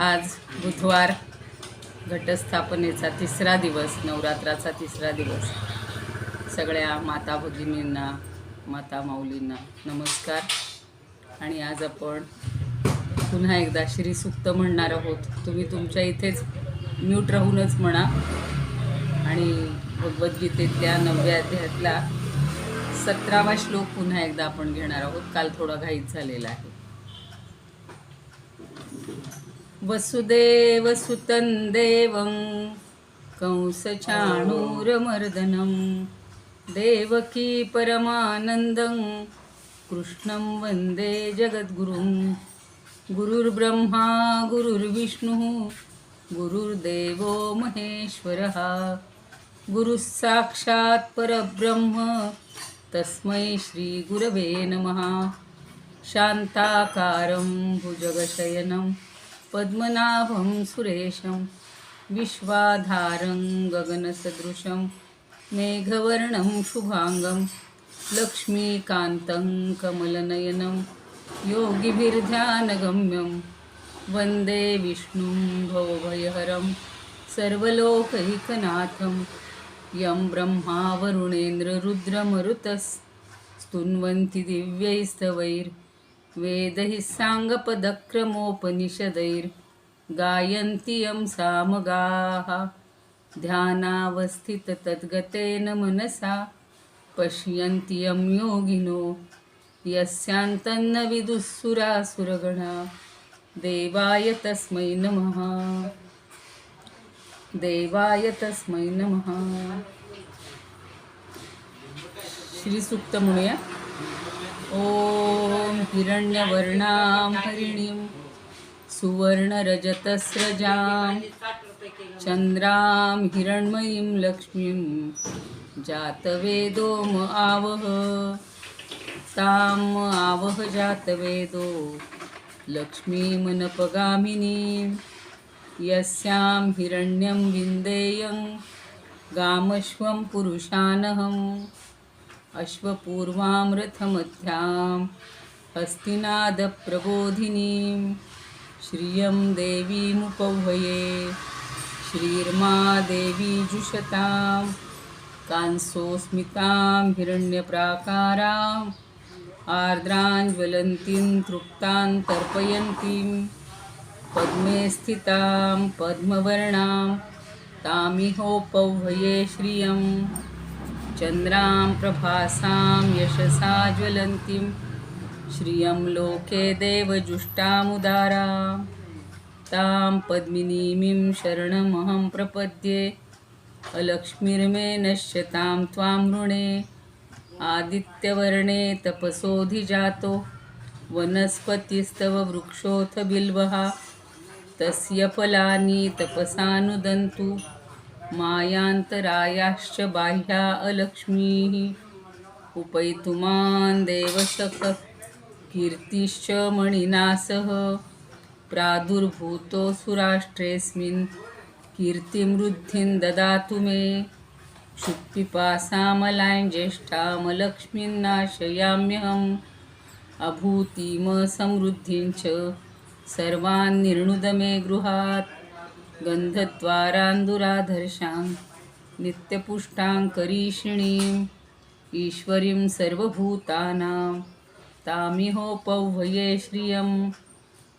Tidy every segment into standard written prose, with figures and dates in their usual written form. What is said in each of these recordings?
आज बुधवार, घटस्थापनेचा तिसरा दिवस, नवरात्राचा तिसरा दिवस. सगळ्या माता भगिनींना, माता माऊलींना नमस्कार. आणि आज आपण पुन्हा एकदा श्री सूक्त म्हणणार आहोत. तुम्ही तुमच्या इथेच म्यूट राहूनच म्हणा. आणि भगवद्गीतेतल्या 9व्या अध्यायातला 17वा श्लोक पुन्हा एकदा आपण घेणार आहोत. काल थोडा घाईत झालेला आहे. वसुदेवसुतं देवं कंसचाणूरमर्दनं देवकी परमानन्दं कृष्णं वन्दे जगद्गुरुं. गुरुर्ब्रह्मा गुरुर्विष्णुः गुरुर्देवो महेश्वरः गुरुः साक्षात् परब्रह्म तस्मै श्रीगुरवे नमः. शान्ताकारं भुजगशयनं पद्मनाभं सुरेशं विश्वाधारं गगनसदृशं मेघवर्णं शुभांगं लक्ष्मीकान्तं कमलनयनं योगिभिर्ध्यानगम्यं वन्दे विष्णुं भवभयहरं सर्वलोकैकनाथं. यं ब्रह्मा वरुणेन्द्ररुद्रमरुतस्तुन्वन्ति दिव्यैस्तवैर्वेदैः साङ्गपदक्रमोपनिषदैर्गायन्ति यं सामगाः. ध्यानावस्थिततद्गतेन मनसा पश्यन्ति यं योगिनो यस्यान्तन्न विदुःसुरासुरगणा. देवाय तस्मै नमः. देवाय तस्मै नमः. श्री सूक्त म्हणूया. ओम हिरण्यवर्णां हरिणीं सुवर्णरजतस्रजां चंद्रां हिरण्मयीं लक्ष्मीं जातवेदो म आवह. ताम आवह जातवेदो लक्ष्मीमनपगामिनीं यस्यां हिरण्यं विन्देयं गामश्वं पुरुषानहम्. अश्वपूर्वां रथमध्यां हस्तिनादप्रबोधिनीं श्रियं देवीमुपह्वये. श्रीर्मा देवी जुषतां कांसोस्मितां हिरण्यप्राकाराम् आर्द्रां ज्वलन्तीं तृप्तां तर्पयन्तीं पद्मे स्थितां पद्मवर्णां तामिहोपह्वये. श्रियं चन्द्रां प्रभासां यशसा ज्वलन्तीं श्रियं लोके देवजुष्टामुदारां तां पद्मिनीमीं शरणमहं प्रपद्ये. अलक्ष्मीर्मे नश्यतां त्वां ऋणे आदित्यवर्णे तपसोऽधिजातो वनस्पतिस्तव वृक्षोऽथ बिल्वः तस्य फलानि तपसानुदन्तु. मायान्तरायाश्च बाह्या अलक्ष्मीः उपैतुमान् देवशखः कीर्तिश्च मणिना सह. प्रादुर्भूतोऽसुराष्ट्रेऽस्मिन् कीर्तिमृद्धिं ददातु मे. क्षुत्पिपासामलां ज्येष्ठामलक्ष्मीं नाशयाम्यहम्. अभूतिमसमृद्धिं च सर्वान् निर्णुद मे गृहात्. गन्धद्वारान्दुराधर्षां नित्यपुष्टां करीषिणीं ईश्वरीं सर्वभूतानां तामिहोपह्वये. श्रियं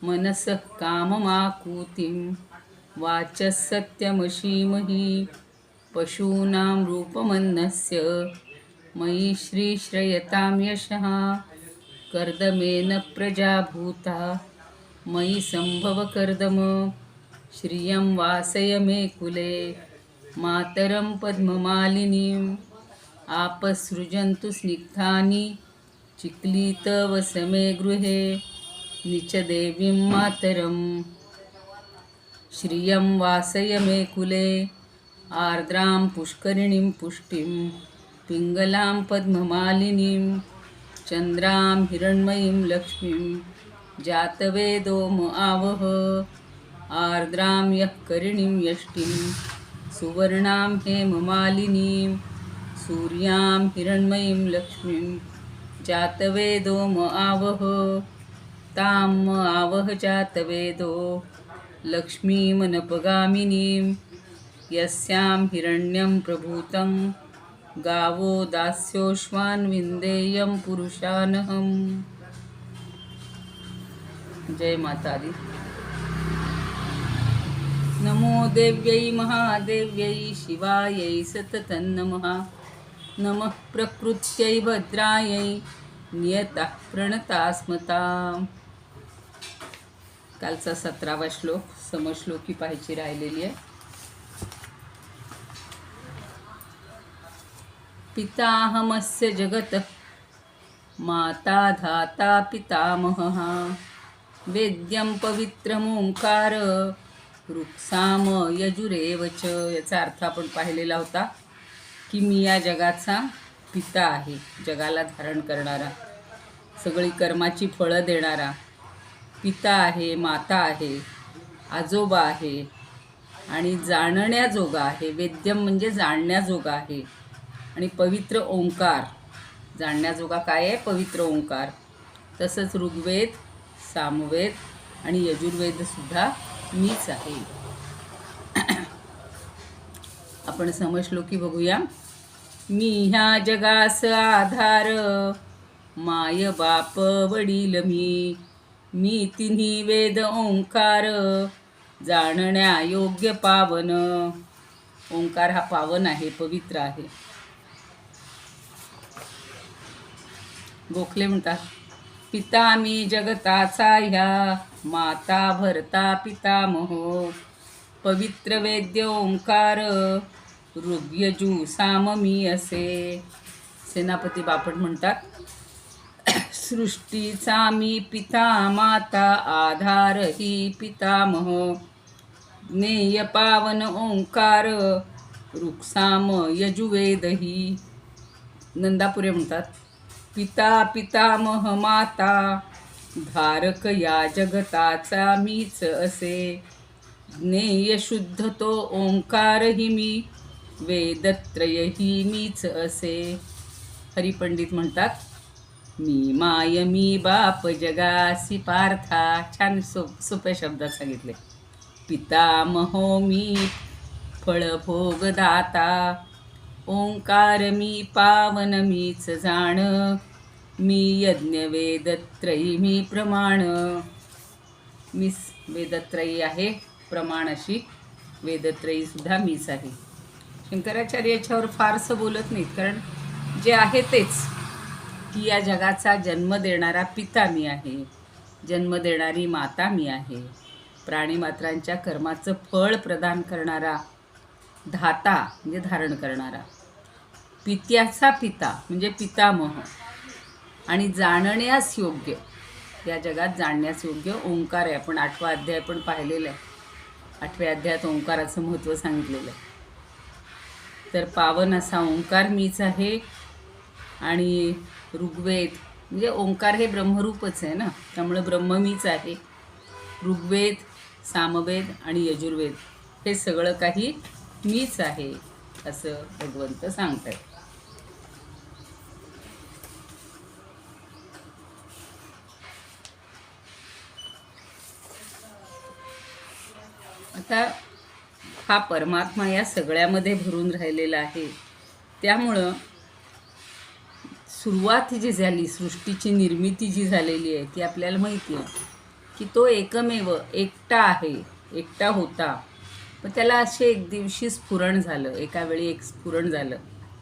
मनसः काममाकूतिं वाचः सत्यमशीमहि. पशूनां रूपमन्नस्य मयि श्रीश्रयतां यशः. कर्दमेन प्रजा भूता मयि सम्भव कर्दम. श्रियं वासय मे कुले मातरं पद्ममालिनीम्. आपसृजन्तु स्निग्धानि चिक्लीतवस मे गृहे निचदेवीं मातरम्. श्रियं वासय मे कुले आर्द्रां पुष्करिणीं पुष्टिं पिङ्गलां पद्ममालिनीं. चन्द्रां हिरण्मयीं लक्ष्मीं जातवेदो म आवह. आर्द्रां यः करिणीं यष्टिं सुवर्णां हेममालिनीं. सूर्यां हिरण्मयीं लक्ष्मीं जातवेदो म आवह. ताम आवह जातवेदो लक्ष्मीमनपगामिनीं यस्यां हिरण्यं प्रभूतं गावो दास्योश्वान् विन्देयं पुरुषानहम्। जय माता दी। नमो देव्यै महादेव्यै शिवायै सततं नमः। नमः प्रकृत्यै भद्रायै नियतः प्रणतास्मताम्। कालचा 17वा श्लोक समश्लोकी पाहायची राहिलेली आहे. पिताहमस्य जगतः माता धाता पितामहः वेद्यं पवित्रमोंकार ऋक्साम यजुरेव च. याचा अर्थ आपण पाहिलेला होता की मी या जगाचा पिता आहे, जगाला धारण करणारा, सगळी कर्माची फळं देणारा पिता आहे, माता आहे, आजोबा आहे आणि जाणण्याजोगा आहे. वेद्यम म्हणजे जाणण्याजोगा आहे आणि पवित्र ओंकार, जाणण्याजोगा काय आहे? पवित्र ओंकार. तसंच ऋग्वेद, सामवेद आणि यजुर्वेदसुद्धा मीच आहे. आपण समश्लोकी बघूया. मी ह्या जगास आधार माय बाप वडील मी तिन्ही वेद ओंकार जाणण्या योग्य पावन. ओंकार हा पावन आहे, पवित्र आहे. गोखले म्हणतात, पिता मी जगताचा ह्या माता भरता पितामहो पवित्र वेद्य ओंकार ऋग्यजू साम मी असे. सेनापती बापट म्हणतात, सृष्टीचा मी पिता माता आधार ही पितामह ज्ञेय पावन ओंकार ऋक्साम यजुवेदही. नंदापुरे म्हणतात, पिता पितामह माता धारक या जगताचा मीच असे ज्ञेय शुद्ध तो ओंकार ही मी वेदत्रय ही मीच असे. हरिपंडित म्हणतात, मी माय मी बाप जगासी पार्था. छान सोप्या शब्दात सांगितले. पितामहो मी फळभोगदाता ओंकार मी पावन मीच जाण मी यज्ञ वेदत्रयी मी प्रमाण. मीच वेदत्रयी आहे, प्रमाण अशी वेदत्रयी सुद्धा मीच आहे. शंकराचार्य याच्यावर फारसं बोलत नाहीत, कारण जे आहे तेच की या जगाचा जन्म देणारा पिता मी आहे, जन्म देणारी माता मी आहे, प्राणीमात्रांच्या कर्माचं फळ प्रदान करणारा धाता म्हणजे धारण करणारा, पित्याचा पिता म्हणजे पितामह आणि जाणण्यास योग्य, या जगात जाणण्यास योग्य ओंकार आहे. आपण 8वा अध्याय पण पाहिलेला आहे. 8व्या अध्यायात ओंकाराचं महत्त्व सांगितलेलं आहे. तर पावन असा ओंकार मीच आहे. आणि ऋग्वेद म्हणजे ओंकार हे ब्रह्मरूपच आहे ना, त्यामुळे ब्रह्म मीच आहे. ऋग्वेद, सामवेद आणि यजुर्वेद हे सगळं काही मीच आहे असं भगवंत सांगतात. आता हा परमात्मा या सगळ्यामध्ये भरून राहिलेला आहे. त्यामुळं सुरुवात जी झाली, सृष्टीची निर्मिती जी झालेली आहे ती आपल्याला माहिती आहे की तो एकमेव एकटा आहे, एकटा होता. पण त्याला असे एक दिवशी स्फुरण झालं, एका वेळी एक स्फुरण झालं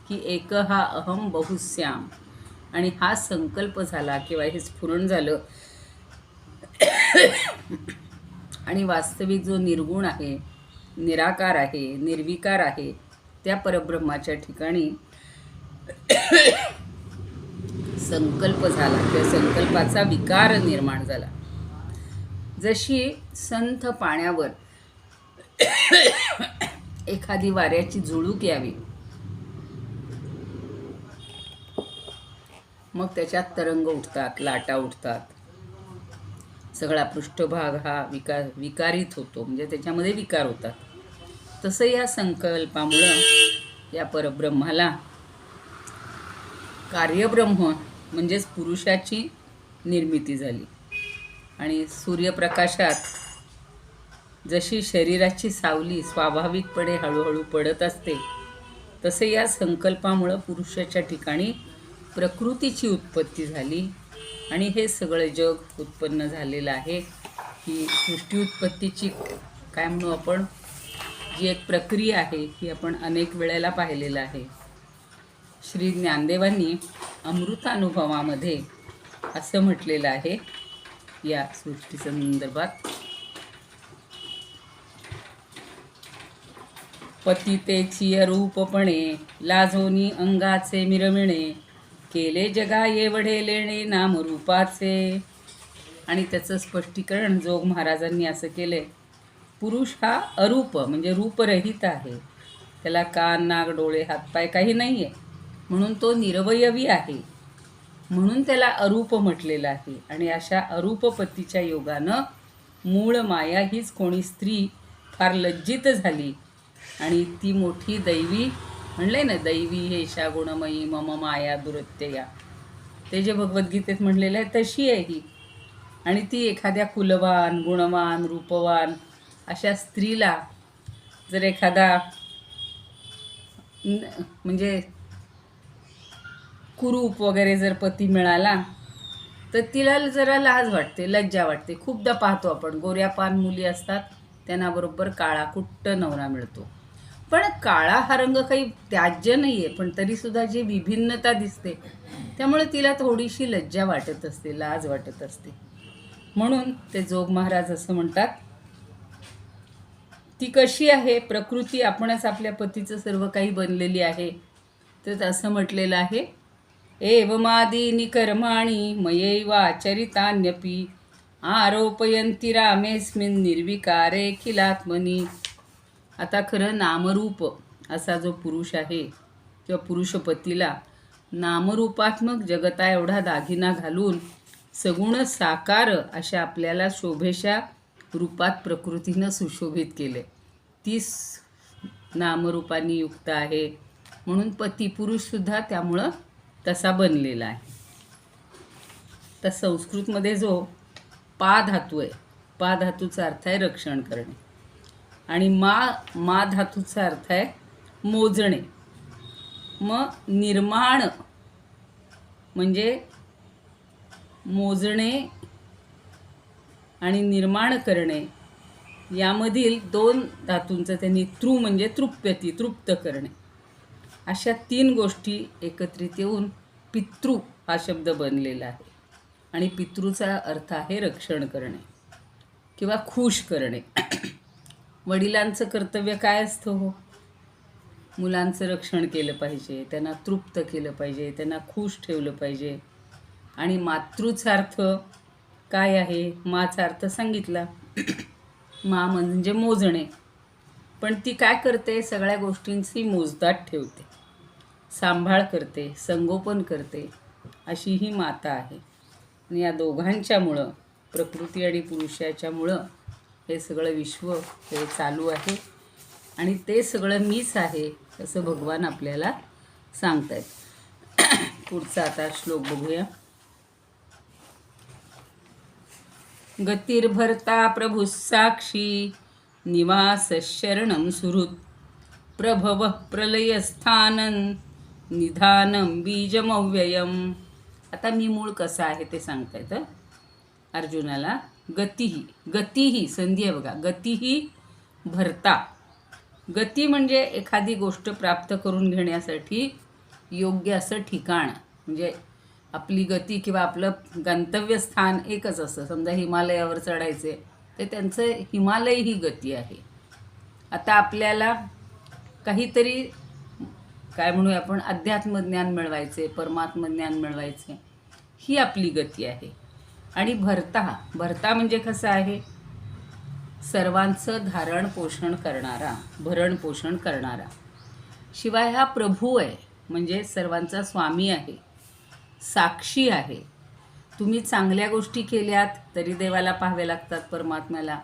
की एक हा अहम बहुश्याम. आणि हा संकल्प झाला किंवा हे स्फुरण झालं आणि वास्तविक जो निर्गुण आहे, निराकार आहे, निर्विकार आहे, त्या परब्रह्माच्या ठिकाणी संकल्प झाला किंवा संकल्पाचा विकार निर्माण झाला. जशी संथ पाण्यावर एखादी वाऱ्याची झुळूक यावी, मग त्याच्यात तरंग उठतात, लाटा उठतात, सगळा पृष्ठभाग हा विकारित होतो, म्हणजे त्याच्यामध्ये विकार होतात. तसं या संकल्पामुळं या परब्रह्माला कार्यब्रह्म म्हणजेच पुरुषाची निर्मिती झाली. आणि सूर्यप्रकाशात जशी शरीराची सावली स्वाभाविकपणे हळूहळू पडत असते, तसे या संकल्पामुळं पुरुषाच्या ठिकाणी प्रकृतीची उत्पत्ती झाली आणि हे सगळं जग उत्पन्न झालेलं आहे. ही सृष्टी उत्पत्तीची काय म्हणू आपण, जी एक प्रक्रिया आहे ही आपण अनेक वेळेला पाहिलेलं आहे. श्री ज्ञानदेवांनी अमृतानुभवामध्ये असं म्हटलेलं आहे या सृष्टीसंदर्भात, पतितेची रूपपणे लाजोनी अंगाचे मिरमिणे, केले जगा एवढे लेणे नामरूपाचे. आणि त्याचं स्पष्टीकरण जोग महाराजांनी असं केले, पुरुष हा अरूप म्हणजे रूपरहित आहे. त्याला कान नाक डोळे हातपाय काही नाही आहे, म्हणून तो निरवयवी आहे, म्हणून त्याला अरूप म्हटलेलं आहे. आणि अशा अरूप पतीच्या योगानं मूळ माया हीच कोणी स्त्री फार लज्जित झाली आणि ती मोठी दैवी म्हणले ना, दैवी हेशा गुणमयी मम माया दुरत्यया, ते जे भगवद्गीतेत म्हणलेलं आहे तशी आहे ही. आणि ती एखाद्या कुलवान गुणवान रूपवान अशा स्त्रीला जर एखादा म्हणजे कुरूप वगैरे जर पती मिळाला तर तिला जरा लाज वाटते, लज्जा वाटते. खूपदा पाहतो आपण, गोऱ्या पान मुली असतात त्यांना बरोबर काळा कुट्ट नवरा मिळतो. पण काळा हा रंग काही त्याज्य नाही आहे, पण तरीसुद्धा जी विभिन्नता दिसते त्यामुळे तिला थोडीशी लज्जा वाटत असते, लाज वाटत असते. म्हणून ते जोग महाराज असं म्हणतात, ती कशी आहे प्रकृती, आपणच आपल्या पतीचं सर्व काही बनलेली आहे. तर असं म्हटलेलं आहे, एवमादीनि कर्माणि मयैवाचरितान्यपि आरोपयन्ति रामेस्मिन् निर्विकारे खिलात्मनि. आता खरं नामरूप असा जो पुरुष आहे किंवा पुरुषपतीला नामरूपात्मक जगता एवढा दागिना घालून सगुण साकार अशा आपल्याला शोभेच्या रूपात प्रकृतीनं सुशोभित केले. तीच नामरूपाने युक्त आहे, म्हणून पती पुरुषसुद्धा त्यामुळं तसा बनलेला आहे. तर संस्कृतमध्ये जो पा धातू आहे, पा धातूचा अर्थ आहे रक्षण करणे, आणि मा धातूचा अर्थ आहे मोजणे. मग निर्माण म्हणजे मोजणे आणि निर्माण करणे यामधील दोन धातूंचं त्यांनी तृ म्हणजे तृप्यती तृप्त करणे, अशा तीन गोष्टी एकत्रित येऊन पितृ हा शब्द बनलेला आहे. आणि पितृचा अर्थ आहे रक्षण करणे किंवा खुश करणे. वडिलांचं कर्तव्य काय असतं हो, मुलांचं रक्षण केलं पाहिजे, त्यांना तृप्त केलं पाहिजे, त्यांना खुश ठेवलं पाहिजे. आणि मातृचा अर्थ काय आहे, माचा अर्थ सांगितला, मा म्हणजे मोजणे. पण ती काय करते, सगळ्या गोष्टींची मोजदाट ठेवते, सांभाळ करते, संगोपन करते, अशी ही माता आहे. आणि या दोघांच्यामुळं, प्रकृती आणि पुरुषाच्यामुळं हे सगळं विश्व हे चालू आहे. आणि ते सगळं मीच आहे असं भगवान आपल्याला सांगतायत. पुढचा आता श्लोक बघूया. गतिर्भर्ता प्रभु साक्षी निवास शरणं सुहृत् प्रभव प्रलयस्थानं निधानं बीजमव्ययम्. आता मी मूळ कसा आहे ते सांगतायत अर्जुनाला. गतिही संधी आहे बघा, गतिही भरता. गती म्हणजे एखादी गोष्ट प्राप्त करून घेण्यासाठी योग्य असं ठिकाण, म्हणजे आपली गती किंवा आपलं गंतव्यस्थान एकच असतं. समजा हिमालयावर चढायचे तर त्यांचं हिमालय ही गती आहे. आता आपल्याला काहीतरी काय म्हणूया आपण, अध्यात्मज्ञान मिळवायचे, परमात्मज्ञान मिळवायचे, ही आपली गती आहे. आणि भरता म्हणजे कसं आहे, सर्वांचं धारण पोषण करणारा, भरण पोषण करणारा. शिवाय हा प्रभू आहे, म्हणजे सर्वांचा स्वामी आहे, साक्षी आहे. तुम्ही चांगल्या गोष्टी केल्यात तरी देवाला पाहावे लागतात, परमात्म्याला.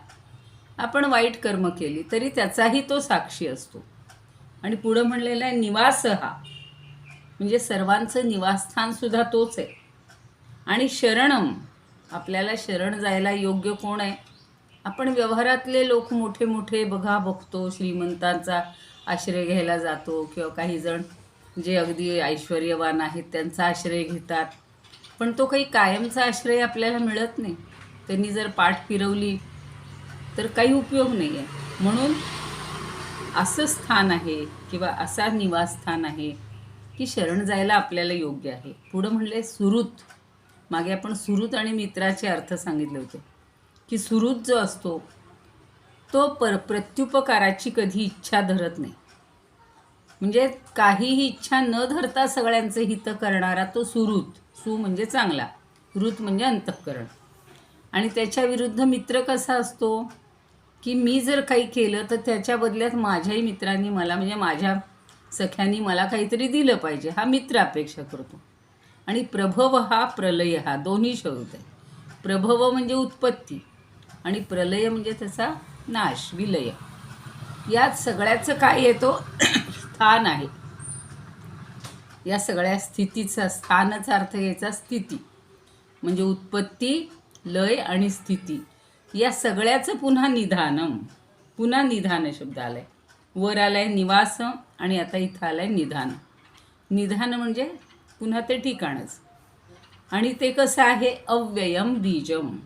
आपण वाईट कर्म केली तरी त्याचाही तो साक्षी असतो. आणि पुढं म्हणलेलं आहे निवास हा, म्हणजे सर्वांचं निवासस्थानसुद्धा तोच आहे. आणि शरणम, आपल्याला शरण जायला योग्य कोण आहे, आपण व्यवहारातले लोक मोठे मोठे बघतो, श्रीमंतांचा आश्रय घ्यायला जातो, किंवा काही जण जे अगदी ऐश्वर्यवान आहेत त्यांचा आश्रय घेतात, पण तो काही कायमचा आश्रय आपल्याला मिळत नाही. त्यांनी जर पाठ फिरवली तर काही उपयोग नाही आहे. म्हणून असं स्थान आहे किंवा असा निवासस्थान आहे की शरण जायला आपल्याला योग्य आहे. पुढं म्हणले सुहृत. मागे आपण सुहृत आणि मित्राचे अर्थ सांगितले होते की सुहृत जो असतो तो प्रत्युपकाराची कधी इच्छा धरत नाही. म्हणजे काहीही इच्छा न धरता सगळ्यांचे हित करणारा तो सुहृत. सु म्हणजे चांगला, हृत म्हणजे अंतःकरण. आणि त्याच्या विरुद्ध मित्र कसा असतो की मी जर काही केलं तर त्याच्या बदल्यात माझ्याही मित्रांनी मला, म्हणजे माझ्या सख्यांनी मला काहीतरी दिलं पाहिजे, हा मित्र अपेक्षा करतो. आणि प्रभव हा प्रलय हा दोन्ही शब्द आहे. प्रभव म्हणजे उत्पत्ती आणि प्रलय म्हणजे त्याचा नाश, विलय. यात सगळ्याचं काय येतो स्थान आहे. या सगळ्या स्थितीचा, स्थानाचा अर्थ घ्यायचा स्थिती, म्हणजे उत्पत्ती, लय आणि स्थिती. या सगळ्याचं पुन्हा निधानम. पुन्हा निधान शब्द आलाय. वर आलाय निवास आणि आता इथं आलाय निधान. निधान म्हणजे पुन्हा ते ठिकाणच. आणि ते कसं आहे, अव्ययम बीजम.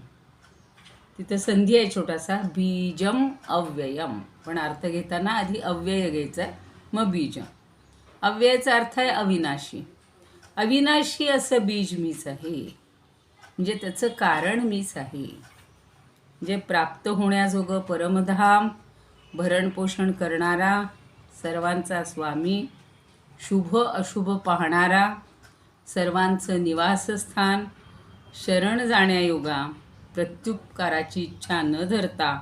तिथं संधी आहे छोटासा, बीजम अव्ययम. पण अर्थ घेताना आधी अव्यय घ्यायचा आहे, मग बीजम. अव्ययाचा अर्थ आहे अविनाशी. अविनाशी असं बीज मीच आहे, म्हणजे त्याचं कारण मीच आहे. जे प्राप्त होण्याजोगं परमधाम, भरणपोषण करणारा, सर्वांचा स्वामी, शुभ अशुभ पाहणारा, सर्वांचं निवासस्थान, शरण जाण्यायोगा, प्रत्युपकाराची इच्छा न धरता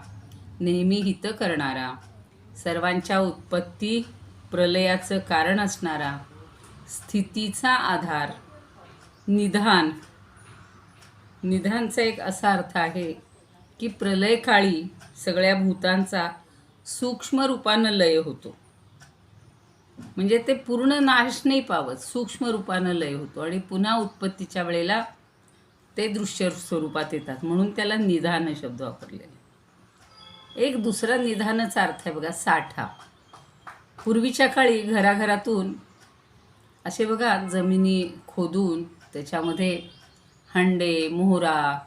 नेहमी हित करणारा, सर्वांच्या उत्पत्ती प्रलयाचं कारण असणारा, स्थितीचा आधार, निधान. निधानचा एक असा अर्थ आहे की प्रलयकाळी सगळ्या भूतांचा सूक्ष्म रूपानं लय होतो. म्हणजे ते पूर्ण नाश नाही पावत, सूक्ष्म रूपानं लय होतो आणि पुन्हा उत्पत्तीच्या वेळेला ते दृश्य स्वरूपात येतात. म्हणून त्याला निधान शब्द वापरलेला. एक दुसरा निधानाचा अर्थ आहे बघा, साठा. पूर्वीच्या काळी घराघरातून असे बघा जमिनी खोदून त्याच्यामध्ये हंडे, मोहरा,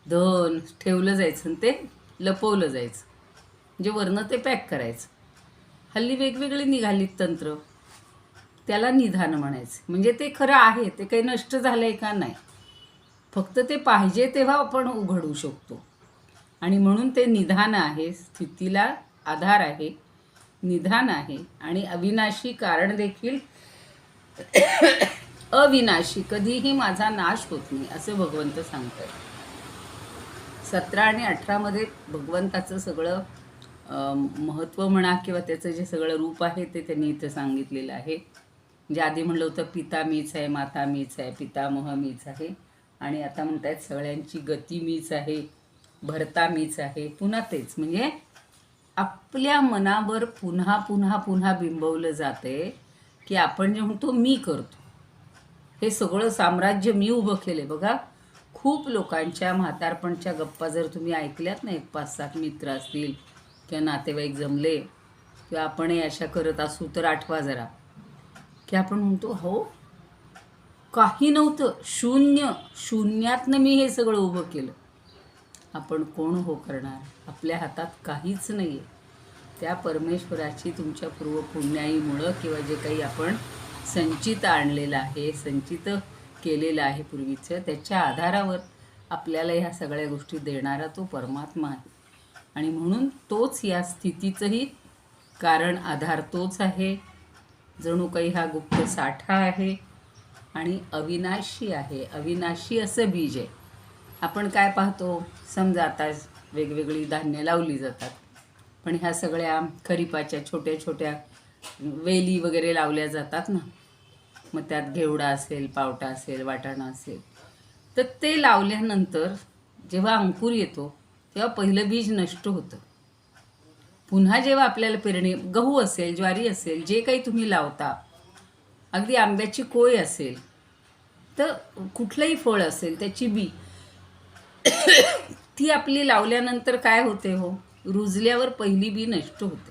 धन ठेवलं जायचं आणि ते लपवलं जायचं, म्हणजे वरनं ते पॅक करायचं. हल्ली वेगवेगळी निघालीत तंत्र, त्याला निधान म्हणायचं. म्हणजे ते खरं आहे, ते काही नष्ट झालं आहे का नाही, फक्त ते पाहिजे तेव्हा आपण उघडू शकतो. आणि म्हणून ते निधान आहे, स्थितीला आधार आहे, निधान आहे. आणि अविनाशी कारण देखील अविनाशी, कधीही माझा नाश होत नाही असं भगवंत सांगतात. 17 आणि 18 मध्ये भगवंताचं सगळं महत्त्व म्हणा किंवा त्याचं जे सगळं रूप आहे ते त्यांनी इथं सांगितलेलं आहे. म्हणजे आधी म्हणलं होतं पिता मीच आहे, माता मीच आहे, पितामह मीच आहे, आणि आता म्हणतायत सगळ्यांची गती मीच आहे, भरता मीच आहे. पुन्हा तेच, म्हणजे आपल्या मनावर पुन्हा पुन्हा पुन्हा बिंबवलं जाते की आपण जे म्हणतो मी करतो, हे सगळं साम्राज्य मी उभं केले. बघा, खूप लोकांच्या म्हातारपणच्या गप्पा जर तुम्ही ऐकल्यात ना, एक 5-7 मित्र असतील किंवा नातेवाईक जमले किंवा आपणही अशा करत असू तर आठवा जरा, की आपण म्हणतो हो काही नव्हतं, शून्यातनं मी हे सगळं उभं केलं. आपण कोण हो करणार, आपल्या हातात काहीच नाही आहे. त्या परमेश्वराची तुमच्या पूर्वपुण्याईमुळं किंवा जे काही आपण संचित आणलेलं आहे, संचित केलेलं आहे पूर्वीचं, त्याच्या आधारावर आपल्याला ह्या सगळ्या गोष्टी देणारा तो परमात्मा आहे. आणि म्हणून तोच या स्थितीचंही कारण, आधार तोच आहे. जणू काही हा गुप्त साठा आहे आणि अविनाशी आहे. अविनाशी असं बीज आहे. आपण काय पाहतो, समजा आता वेगवेगळी धान्य लावली जातात, पण ह्या सगळ्या खरीपाच्या छोट्या छोट्या वेली वगैरे लावल्या जातात ना, मग त्यात घेवडा असेल, पावटा असेल, वाटाणा असेल, तर ते लावल्यानंतर जेव्हा अंकुर येतो तेव्हा पहिलं बीज नष्ट होतं. पुन्हा जेव्हा आपल्याला पेरणी, गहू असेल, ज्वारी असेल, जे काही तुम्ही लावता, अगदी आंब्याची कोय असेल, तर कुठलंही फळ असेल त्याची बी ती आपली लावल्यानंतर काय होते हो, रुजल्यावर पहिली बी नष्ट होते.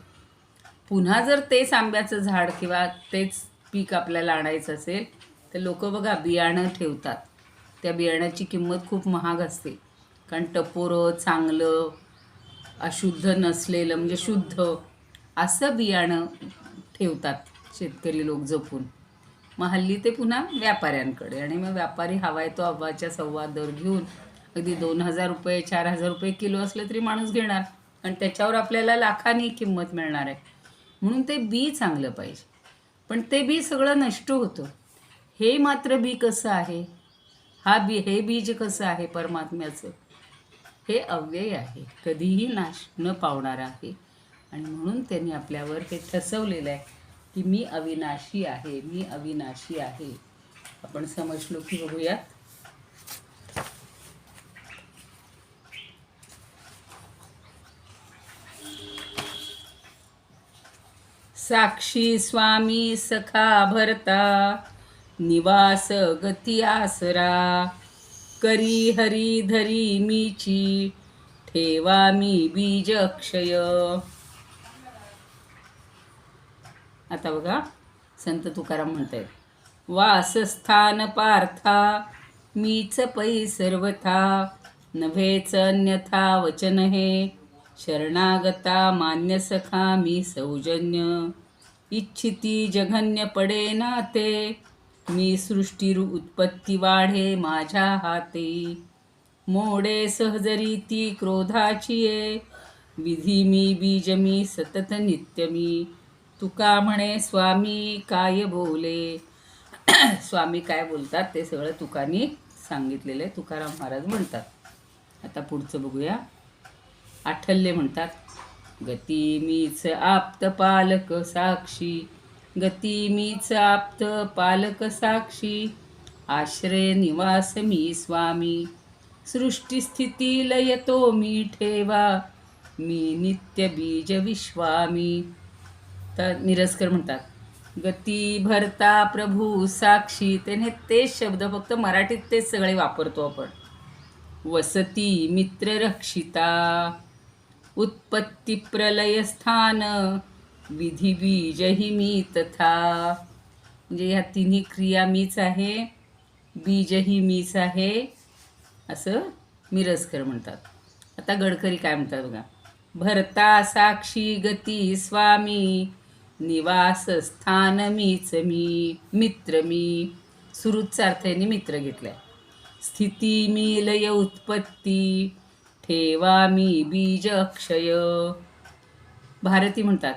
पुन्हा जर तेच आंब्याचं झाड किंवा तेच पीक आपल्याला आणायचं असेल तर लोक बघा बियाणं ठेवतात. त्या बियाण्याची किंमत खूप महाग असते, कारण टपोरं चांगलं अशुद्ध नसलेलं म्हणजे शुद्ध असं बियाणं ठेवतात शेतकरी लोक जपून. मग हल्ली ते पुन्हा व्यापाऱ्यांकडे, आणि मग व्यापारी हवाय तो अव्वाच्या सव्वा दर घेऊन अगदी 2,000 रुपये 4,000 रुपये किलो असलं तरी माणूस घेणार, कारण त्याच्यावर आपल्याला लाखांनी किंमत मिळणार आहे. म्हणून ते बी चांगलं पाहिजे, पण ते बी सगळं नष्ट होतं. हे मात्र बी कसं आहे, हे बीज कसं आहे परमात्म्याचं, हे अव्यय आहे, कधीही नाश न पावणारं आहे. आणि म्हणून त्यांनी आपल्यावर हे ठसवलेलं आहे की मी अविनाशी आहे, मी अविनाशी आहे. आपण समजलो की बघूया. साक्षी स्वामी सखा भरता, निवास गती आसरा, करी हरी धरी मीची, ठेवा मी बीज अक्षय. आता बघा संत तुकाराम म्हणतायत, वासस्थान पार्था मीच पै सर्वथा, नव्हेच अन्यथा वचन हे, शरणागता मान्य सखा मी सौजन्य, इच्छिती जघन्य पडे नाते, मी सृष्टीरु उत्पत्ती वाढे माझ्या हाते, मोडे सहजरीती क्रोधाची ये, विधी मी बीज मी सतत नित्य मी, तुका म्हणे स्वामी काय बोले. स्वामी काय बोलतात ते सगळं तुकानी सांगितलेलं आहे, तुकाराम महाराज म्हणतात. आता पुढचं बघूया. आठल्य म्हणतात, गती मीच आप्त पालक साक्षी, गती मीच आप्त पालक साक्षी, आश्रय निवास मी स्वामी, सृष्टीस्थिती लय तो मी ठेवा, मी नित्य बीज विश्वामी. तर मिरजकर म्हणतात, गती भरता प्रभू साक्षी. त्याने तेच शब्द फक्त मराठीत तेच सगळे वापरतो आपण. वसती मित्र रक्षिता, उत्पत्ती प्रलय स्थान, विधी बीजही मी तथा. म्हणजे ह्या तिन्ही क्रिया मीच आहे, बीजही मीच आहे, असं मिरजकर म्हणतात. आता गडकरी काय म्हणतात बघा. भरता साक्षी गती स्वामी, निवास स्थान मीच मी, मित्र मी. सुरुचा अर्थ यांनी मित्र घेतलाय. स्थिती मी लय उत्पत्ती, ठेवा मी बीज अक्षय. भारती म्हणतात,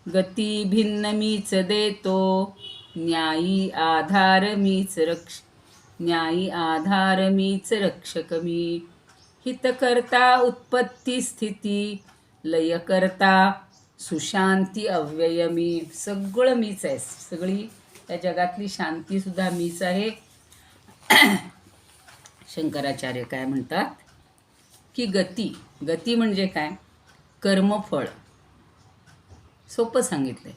गती भिन्न मीच देतो, न्यायी आधार मीच रक्षक मी, हित करता उत्पत्ती स्थिती, लय करता सुशांती अव्यय मी. सगळं मीच आहे, सगळी या जगातली शांती सुद्धा मीच आहे. शंकराचार्य काय म्हणतात की गती म्हणजे काय, कर्मफळ. सोपं सांगितलंय.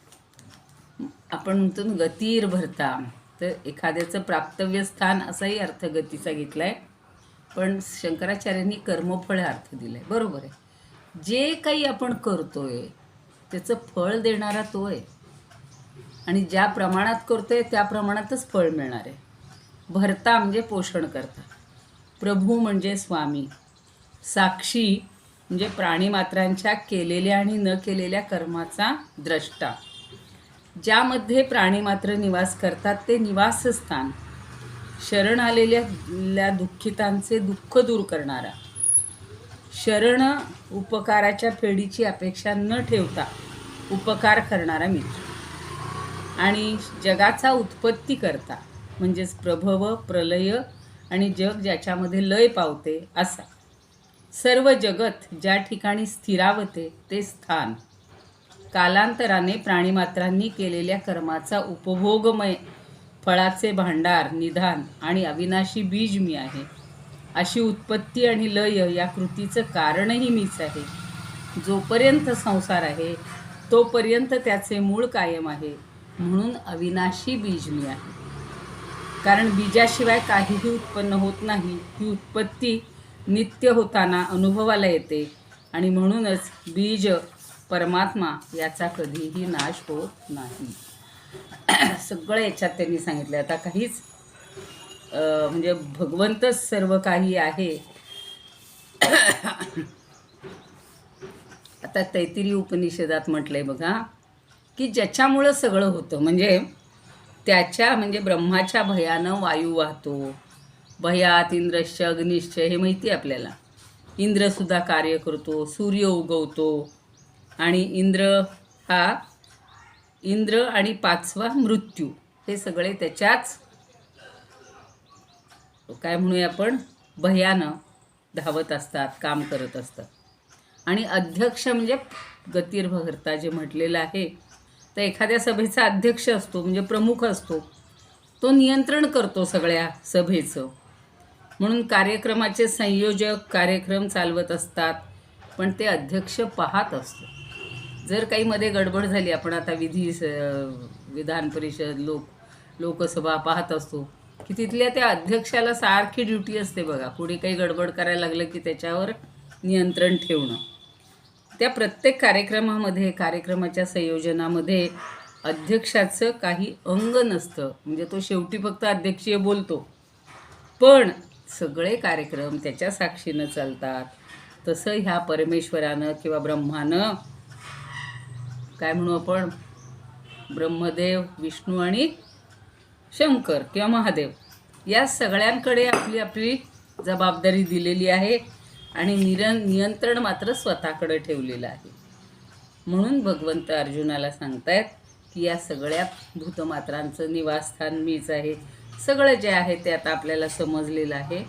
आपण म्हणतो गतीर भरता, तर एखाद्याचं प्राप्तव्य स्थान असाही अर्थ गतीचा घेतलाय, पण शंकराचार्यांनी कर्मफळ अर्थ दिलाय. बरोबर आहे. जे काही आपण करतोय त्याचं फळ देणारा तो आहे, आणि ज्या प्रमाणात करतोय त्या प्रमाणातच फळ मिळणार आहे. भरता म्हणजे पोषण करता, प्रभू म्हणजे स्वामी, साक्षी म्हणजे प्राणीमात्रांच्या केलेल्या आणि न केलेल्या कर्माचा द्रष्टा, ज्यामध्ये प्राणीमात्र निवास करतात ते निवासस्थान, शरण आलेल्या दुःखितांचे दुःख दूर करणारा, शरण उपकाराच्या फेडीची अपेक्षा न ठेवता उपकार करणारा मित्र, आणि जगाचा उत्पत्ती करता म्हणजेच प्रभव प्रलय आणि जग ज्याच्यामध्ये लय पावते असा, सर्व जगत ज्या ठिकाणी स्थिरावते ते स्थान, कालांतराने प्राणीमात्रांनी केलेल्या कर्माचा उपभोगमय फळाचे भांडार निधान आणि अविनाशी बीज मी आहे. अशी उत्पत्ती आणि लय या कृतीचं कारणही मीच आहे. जोपर्यंत संसार आहे तोपर्यंत त्याचे मूळ कायम आहे, म्हणून अविनाशी बीज मी आहे. कारण बीजाशिवाय काहीही उत्पन्न होत नाही. ही उत्पत्ती नित्य होताना अनुभवाला येते आणि म्हणूनच बीज परमात्मा याचा कधीही नाश होत नाही. सगळं याच्यात त्यांनी सांगितलं. आता काहीच म्हणजे भगवंतच सर्व काही आहे. आता तैत्तिरीय उपनिषदात म्हटलंय बघा की ज्याच्यामुळं सगळं होतं, म्हणजे त्याच्या म्हणजे ब्रह्माच्या भयानं वायू वाहतो, भयात इंद्रश्च अग्निश्च, हे माहिती आहे आपल्याला. इंद्रसुद्धा कार्य करतो, सूर्य उगवतो आणि इंद्र आणि पाचवा मृत्यू, हे सगळे त्याच्याच काय म्हणूया आपण भयानं धावत असतात, काम करत असतात. आणि अध्यक्ष म्हणजे गतिर्भर्ता जे म्हटलेलं आहे, तर एखाद्या सभेचा अध्यक्ष असतो म्हणजे प्रमुख असतो, तो नियंत्रण करतो सगळ्या सभेचं. म्हणून कार्यक्रमाचे संयोजक कार्यक्रम चालवत असतात, पण ते अध्यक्ष पाहत असतो. जर काही मध्ये गडबड झाली, आपण आता विधान परिषद लोकसभा पाहत असतो की तिथल्या त्या अध्यक्षाला सारखी ड्युटी असते बघा, पुढे काही गडबड करायला लागलं की त्याच्यावर नियंत्रण ठेवणं. त्या प्रत्येक कार्यक्रमामध्ये, कार्यक्रमाच्या संयोजनामध्ये अध्यक्षाचं काही अंग नसतं, म्हणजे तो शेवटी फक्त अध्यक्षीय बोलतो, पण सगळे कार्यक्रम त्याच्या साक्षीनं चालतात. तसं ह्या परमेश्वरानं किंवा ब्रह्मानं, काय म्हणू आपण, ब्रह्मदेव, विष्णू आणि शंकर किंवा महादेव, या सगळ्यांकडे आपली आपली जबाबदारी दिलेली आहे आणि नियंत्रण मात्र स्वतःकडे ठेवलेलं आहे. म्हणून भगवंत अर्जुनाला सांगतायत की या सगळ्या भूतमात्रांचं निवासस्थान मीच आहे. सगळं जे आहे ते आता आपल्याला समजलेलं आहे.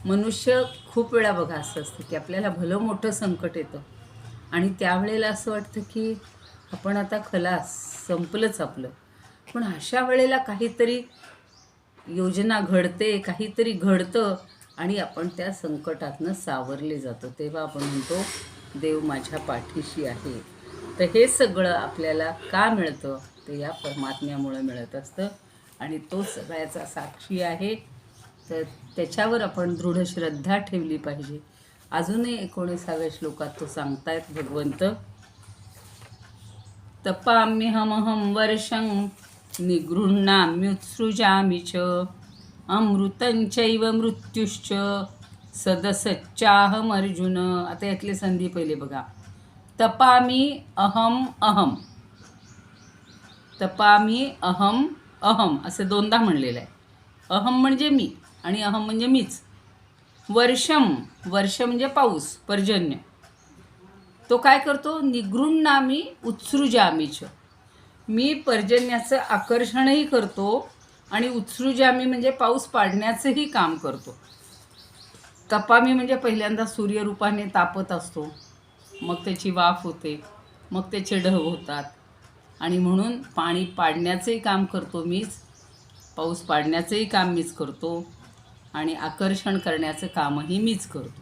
मनुष्य खूप वेळा बघा असं असतं की आपल्याला भलं मोठं संकट येतं आणि त्यावेळेला असं वाटतं की आपण आता खलास, संपलंच आपलं. पण अशा वेळेला काहीतरी योजना घडते, काहीतरी घडतं आणि आपण त्या संकटातनं सावरले जातो. तेव्हा आपण म्हणतो देव माझ्या पाठीशी आहे. तर हे सगळं आपल्याला का मिळतं, ते या परमात्म्यामुळं मिळत असतं आणि तो सगळ्याचा साक्षी आहे. तर त्याच्यावर आपण दृढ श्रद्धा ठेवली पाहिजे. अजूनही 19व्या श्लोकात तो सांगतायत भगवंत, तपाम्यहमहं वर्षं निगृह्णाम्युत्सृजामि च अमृतंचैव मृत्युश्च सदसच्चाहमर्जुन. आता यातले संधी पहिले बघा. तपामी अहम अहम, तपामी अहम अहम असं दोनदा म्हणलेलं आहे. अहम म्हणजे मी आणि अहम म्हणजे मीच. वर्षम, वर्ष म्हणजे पाऊस, पर्जन्य. तो काय करतो, निगृह्णामी उत्सृजामीच, मी पर्जन्याचं आकर्षणही करतो आणि उत्सृजामी म्हणजे पाऊस पाडण्याचंही काम करतो. तपामी म्हणजे पहिल्यांदा सूर्यरूपाने तापत असतो, मग त्याची वाफ होते, मग त्याचे ढग होतात आणि म्हणून पाणी पाडण्याचंही काम करतो मीच, पाऊस पाडण्याचंही काम मीच करतो आणि आकर्षण करण्याचं कामही मीच करतो.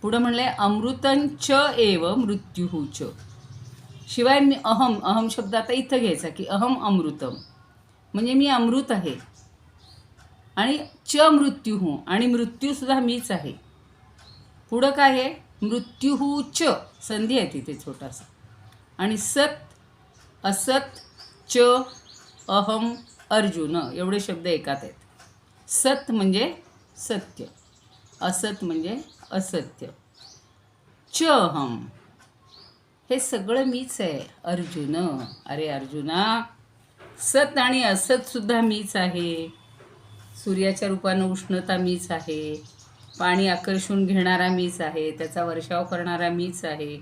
पुढं म्हणलं आहे अमृतंच एव मृत्युच. शिवाय मी अहम शब्द आता इथं घ्यायचा की अहम अमृतम, म्हणजे मी अमृत आहे आणि च मृत्युहू, आणि मृत्यूसुद्धा मीच आहे. पुढं काय आहे, मृत्युहूच, संधी आहे तिथे छोटासा, आणि सत असत च अहम अर्जुन, एवढे शब्द एकात आहेत. सत म्हणजे सत्य, असत म्हणजे असत्य, च अहम हे सगळं मीच आहे अर्जुन. अरे अर्जुना, सत आणि असतसुद्धा मीच आहे. सूर्याच्या रूपानं उष्णता मीच आहे, पाणी आकर्षून घेणारा मीच आहे, त्याचा वर्षाव करणारा मीच आहे,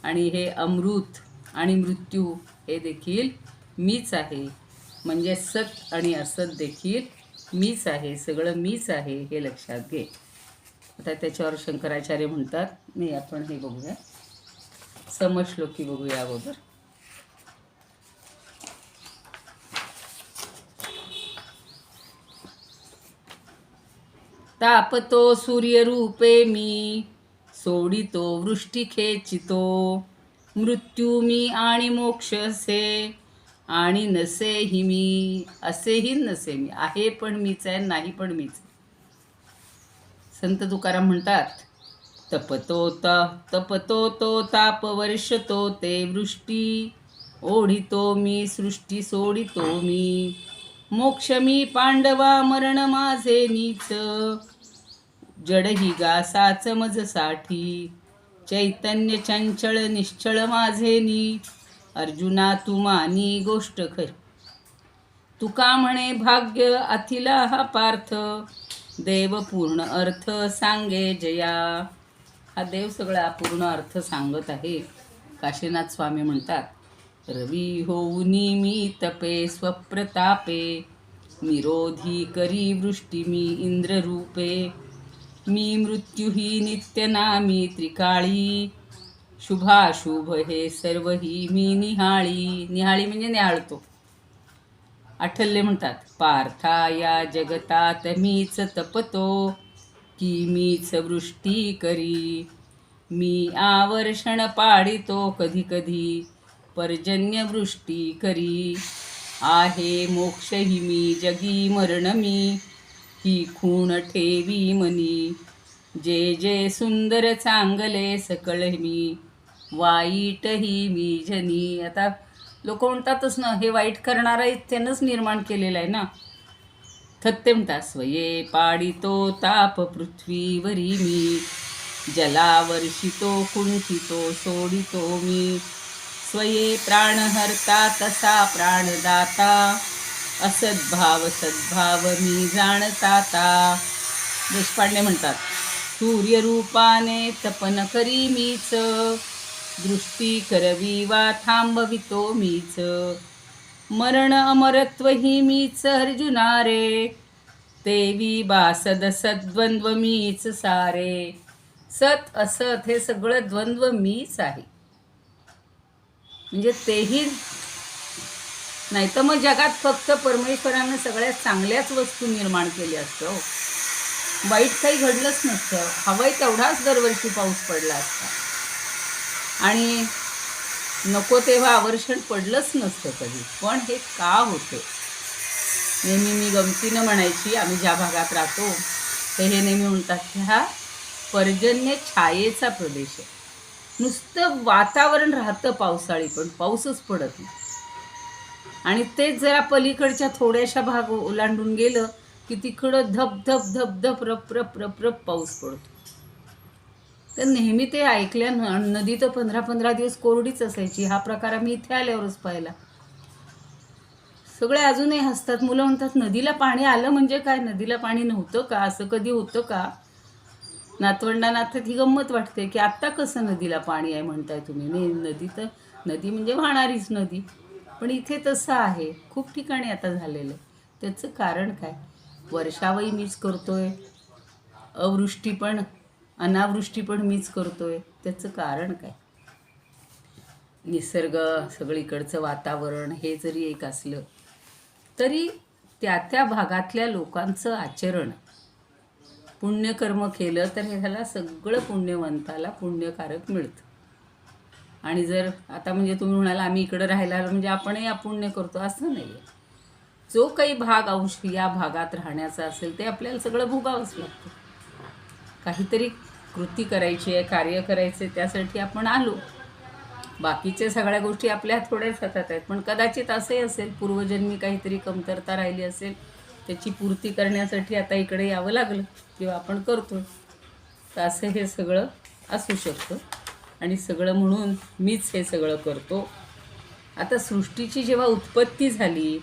आणि हे अमृत आणि मृत्यू हे देखील मीच आहे. म्हणजे सत आणि असत देखील मीच आहे, सगळं मीच आहे, हे लक्षात घे. आता त्याच्यावर शंकराचार्य म्हणतात, नाही आपण हे बघूया, समश्लोकी बघूया अगोदर. तापतो सूर्यरूपे मी, सोडितो वृष्टी खेचितो, मृत्यू मी आणि मोक्ष असे, आणि नसेही मी, असेही नसे मी, आहे पण मीच आहे, नाही पण मीच. संत तुकाराम म्हणतात, तपतो तो ताप वर्षतो ते वृष्टी, ओढितो मी सृष्टी सोडितो मी, मोक्ष मी पांडवा मरण माझे नीच, जडही गासाच मजसाठी, चैतन्य चंचळ निश्चळ माझे नी, अर्जुना तू मानी गोष्ट खरी, तुका म्हणे भाग्य अथिला हा पार्थ, देव पूर्ण अर्थ सांगे जया. हा देव सगळा पूर्ण अर्थ सांगत आहे. काशीनाथ स्वामी म्हणतात, रवी होऊनी मी तपे स्वप्रतापे, निरोधी करी वृष्टी मी इंद्ररूपे, मी मृत्यू ही नित्यनामी त्रिकाळी, शुभाशुभ हे सर्व ही मी निहाळी. निहाळी म्हणजे निहाळतो. आठल्ले म्हणतात, पार्था या जगतात मीच तपतो, की मीच वृष्टी करी, मी आवर्षण पाडितो कधी कधी, पर्जन्य वृष्टी करी, आहे मोक्ष ही मी जगी मरण मी, ही खूण ठेवी मनी, जे जे सुंदर चांगले सकळ मी, वाईट ही मी जनी. आता लोक म्हणतातच ना, हे वाईट करणारा त्यानंच निर्माण केलेलं आहे ना. थत्ते म्हणतात, स्वये पाडितो ताप पृथ्वीवरी मी, जलावर्षितो कुंठितो सोडितो मी, स्वये प्राण हरता तसा प्राणदाता, असद्भाव सद्भाव मी जाणताता. देशपांडे म्हणतात, सूर्यरूपाने तपन करी मीच, दृष्टी करवी वा थांबवितो मीच, मरण अमरत्व ही मीच अर्जुना रे, तेवी बासद सद्वंद्व मीच सारे. सत असत हे सगळं द्वंद्व मीच आहे. म्हणजे तेही नाही तर मग जगात फक्त परमेश्वरानं सगळ्यात चांगल्याच वस्तू निर्माण केल्या असतं. वाईट काही घडलंच नसतं. हवाय तेवढाच दरवर्षी पाऊस पडला असता आणि नको तेव्हा आवर्षण पडलंच नसतं कधी. पण हे का होतं? नेहमी मी गमतीनं म्हणायची, आम्ही ज्या भागात राहतो ते हे नेहमी म्हणतात की हा पर्जन्य छायेचा प्रदेश आहे. नुसतं वातावरण राहतं पावसाळी, पण पाऊसच पडत नाही. आणि तेच जरा पलीकडच्या थोड्याशा भाग ओलांडून गेलं की तिकडं धप धप धप धप रप रप रप रप पाऊस पडतो. तर नेहमी ते ऐकल्यानं नदी तर 15-15 दिवस कोरडीच असायची. हा प्रकार आम्ही इथे आल्यावरच पाहिला. सगळे अजूनही हसतात. मुलं म्हणतात, नदीला पाणी आलं म्हणजे काय? नदीला पाणी नव्हतं का? असं कधी होतं का? नातवंडांना आता ती गंमत वाटते की आत्ता कसं नदीला पाणी आहे म्हणताय तुम्ही. नाही, नदी तर नदी म्हणजे वाहणारीच नदी. पण इथे तसं आहे. खूप ठिकाणी आता झालेलं आहे. त्याचं कारण काय? वर्षावही मीच करतोय, अवृष्टी पण अनावृष्टी पण मीच करतोय. त्याचं कारण काय? निसर्ग, सगळीकडचं वातावरण हे जरी एक असलं तरी त्या त्या भागातल्या लोकांचं आचरण, पुण्यकर्म केलं तर ह्याला सगळं पुण्यवंताला पुण्यकारक मिळतं. आणि जर आता म्हणजे तुम्ही म्हणाला आम्ही इकडं राहायला आलो म्हणजे आपणही अपुण्य करतो, असं नाही आहे. जो काही भाग अंश या भागात राहण्याचा असेल ते आपल्याला सगळं भोगावंच लागतं. काहीतरी कृती करायची आहे, कार्य करायचे, त्यासाठी आपण आलो. बाकीच्या सगळ्या गोष्टी आपल्या थोड्याच हातात आहेत. पण कदाचित असंही असेल, पूर्वजन्मी काहीतरी कमतरता राहिली असेल, त्याची पूर्ती करण्यासाठी आता इकडे यावं लागलं किंवा आपण करतो. तर असं हे सगळं असू शकतं. आणि सगळं म्हणून मीच हे सगळं करतो. आता सृष्टीची जेव्हा उत्पत्ती झाली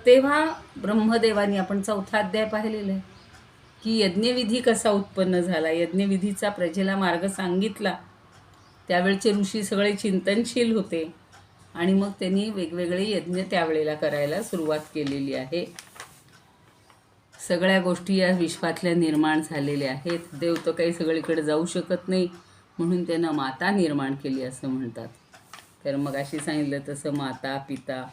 तेव्हा ब्रह्मदेवानी, आपण 4था अध्याय पाहिलेला आहे की यज्ञविधी कसा उत्पन्न झाला, यज्ञविधीचा प्रजेला मार्ग सांगितला. त्यावेळचे ऋषी सगळे चिंतनशील होते आणि मग त्यांनी वेगवेगळे यज्ञ त्यावेळेला करायला सुरुवात केलेली आहे. सगळ्या गोष्टी या विश्वातल्या निर्माण झालेल्या आहेत. देव तर काही सगळीकडे जाऊ शकत नाही, म्हणून त्यानं माता निर्माण केली असं म्हणतात. तर मग अशी सांगितलं तसं माता, पिता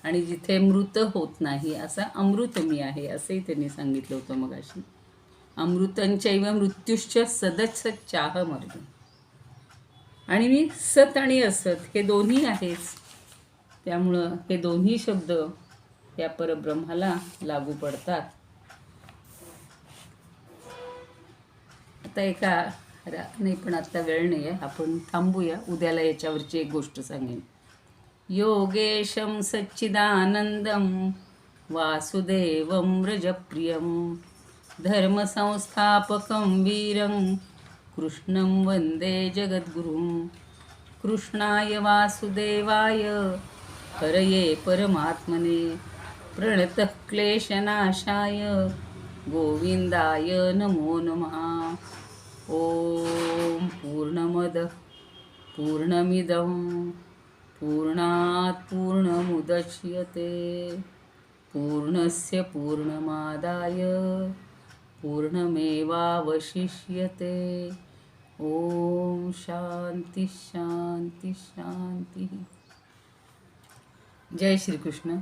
आणि जिथे मृत होत नाही असा अमृत मी आहे असंही त्यांनी सांगितलं होतं. मग अशी अमृतंचैव मृत्युश्च सदच्चाहमर्जुन. आणि मी सत आणि असत हे दोन्ही आहेच. त्यामुळं हे दोन्ही शब्द या परब्रह्माला लागू पडतात. आता नाही, पण आता वेळ नाही आहे, आपण थांबूया. उद्याला याच्यावरची एक गोष्ट सांगेन. योगेशं सच्चिदानंदं वासुदेवं व्रजप्रियं धर्मसंस्थापकं वीरं कृष्णं वन्दे जगद्गुरुं. कृष्णाय वासुदेवाय हरये परमात्मने प्रणतः क्लेशनाशाय गोविंदाय नमो नमः. ॐ पूर्णमदः पूर्णमिदं पूर्णात् पूर्णमुदच्यते पूर्णस्य पूर्णमादाय पूर्णमेवावशिष्यते. ॐ शांती शांती शांती. जय श्री कृष्ण.